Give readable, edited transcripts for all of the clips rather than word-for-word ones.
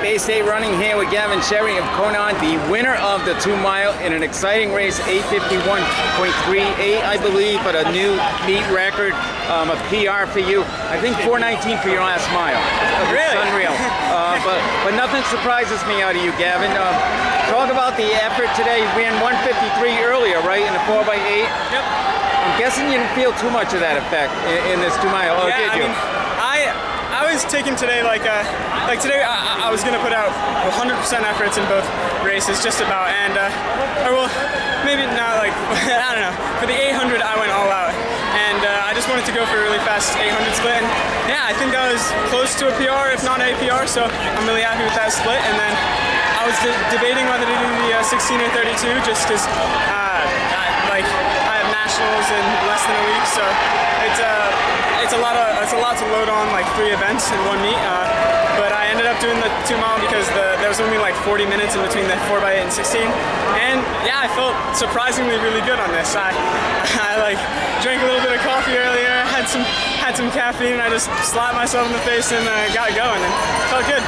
Bay State Running here with Gavin Sherry of Conan, the winner of the 2 mile in an exciting race, 8:51.38, I believe, but a new meet record, a PR for you. I think 4:19 for your last mile. Really? It's unreal. But nothing surprises me out of you, Gavin. Talk about the effort today. You ran 1:53 earlier, right, in the 4x8? Yep. I'm guessing you didn't feel too much of that effect in this 2 mile. Or did you? I was taking today like today I was gonna put out 100% efforts in both races, just about, and or well, maybe not, like I don't know. For the 800, I went all out, and I just wanted to go for a really fast 800 split, and yeah, I think that was close to a PR, if not a PR. So I'm really happy with that split. And then I was debating whether to do the 16 or 32, just because I have nationals in less than a week, so it's a lot to load on, like 3 events in 1 meet. But I ended up doing the 2 mile because there was only like 40 minutes in between the 4x8 and 16, and yeah, I felt surprisingly really good on this. I like drank a little bit of coffee earlier, had some caffeine, and I just slapped myself in the face and got going, and felt good.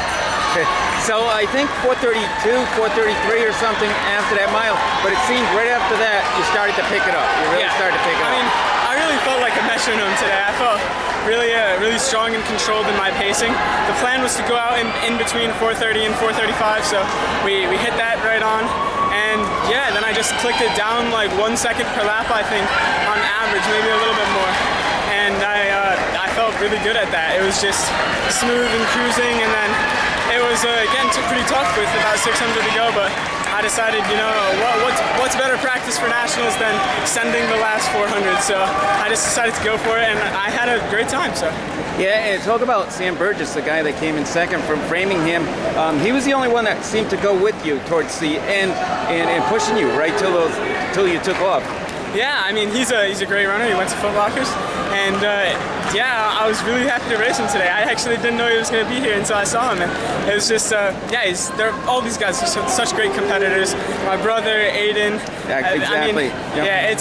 So I think 4:32, 4:33 or something after that mile, but it seemed right after that you started to pick it up. You really started to pick it up. I mean, I really felt like a metronome today. I felt really strong and controlled in my pacing. The plan was to go out in between 4:30 and 4:35, so we hit that right on. And yeah, then I just clicked it down like 1 second per lap, I think, on average, maybe a little bit more. And I felt really good at that. It was just smooth and cruising, and then it was again pretty tough with about 600 to go, but I decided, you know, what's better practice for nationals than sending the last 400? So I just decided to go for it, and I had a great time. So yeah, and talk about Sam Burgess, the guy that came in second from Framingham. He was the only one that seemed to go with you towards the end and pushing you right till you took off. Yeah, I mean, he's a great runner. He went to Foot Lockers, and yeah, I was really happy to race him today. I actually didn't know he was going to be here until I saw him, and it was just yeah, all these guys are such great competitors. My brother Aiden. Exactly. I mean, yeah,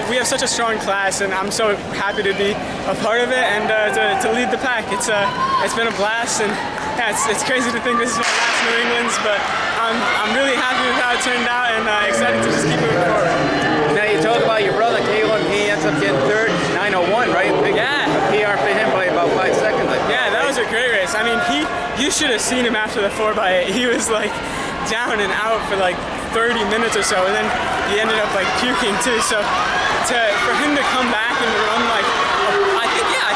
we have such a strong class, and I'm so happy to be a part of it and to lead the pack. It's been a blast, and yeah, it's crazy to think this is my last New England's, but I'm really happy with how it turned out, and excited to just keep moving forward. Now you talk about your brother Caleb. He ends up getting third, 9:01, right? Yeah. A PR for him by about 5 seconds. Yeah, that was a great race. I mean, you should have seen him after the 4x8. He was like down and out for like 30 minutes or so, and then he ended up like puking too. So for him to come back and run like, I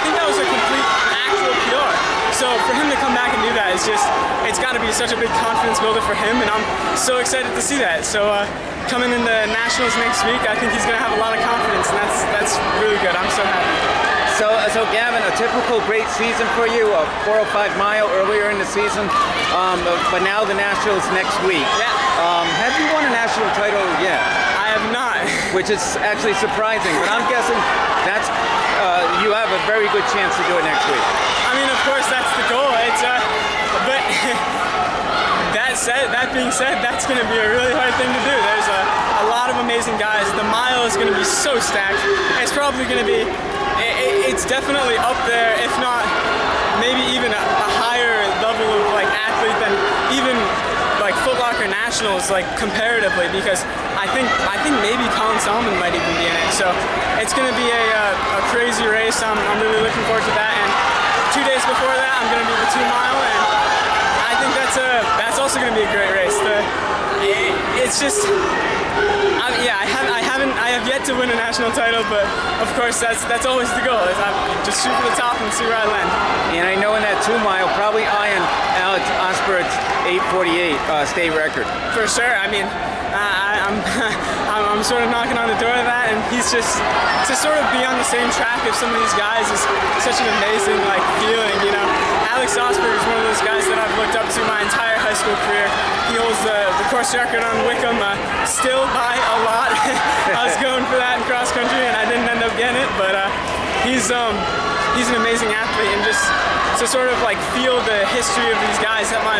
think that was a complete actual PR. So for him to come back and do that, it's got to be such a big confidence builder for him, and I'm so excited to see that. So coming into nationals next week, I think he's going to have a lot of confidence, and that's really good. I'm so happy. So Gavin, a typical great season for you, a 4:05 mile earlier in the season, but now the nationals next week. Yeah. Have you won a national title yet? I have not. Which is actually surprising, but I'm guessing that's you have a very good chance to do it next week. I mean, of course, that's the goal. But that being said, that's going to be a really hard thing to do. There's a lot of amazing guys. The mile is going to be so stacked. It's probably going to be, it's definitely up there, if not maybe even a higher level of like athlete than even like Foot Locker Nationals, like comparatively, because I think maybe Colin Solomon might even be in it. So it's going to be a crazy race. I'm really looking forward to that. And 2 days before that, I'm going to do the 2 mile, and I think that's also going to be a great race. It's just, I have yet to win a national title, but of course that's always the goal. Is I just shoot for the top and see where I land. And I know in that 2 mile, probably eyeing Alex Osbert's 8:48 state record. For sure. I mean, I'm sort of knocking on the door of that, and he's just to sort of be on the same track as some of these guys is such an amazing like feeling, you know. Alex Osberg is one of those guys that I've looked up to my entire high school career. He holds the course record on Wickham still by a lot. I was going for that in cross country, and I didn't end up getting it, but he's an amazing athlete, and just to sort of like feel the history of these guys at my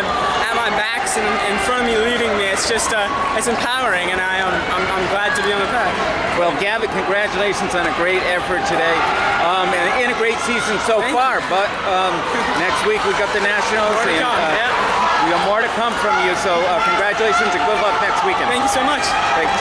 backs and in front of me leading me, it's just it's empowering, and I'm glad to be on the path. Well, Gavin, congratulations on a great effort today, and a great season so far. But next week we got the nationals, and yeah. we more to come from you. So congratulations and good luck next weekend. Thank you so much. Thank you.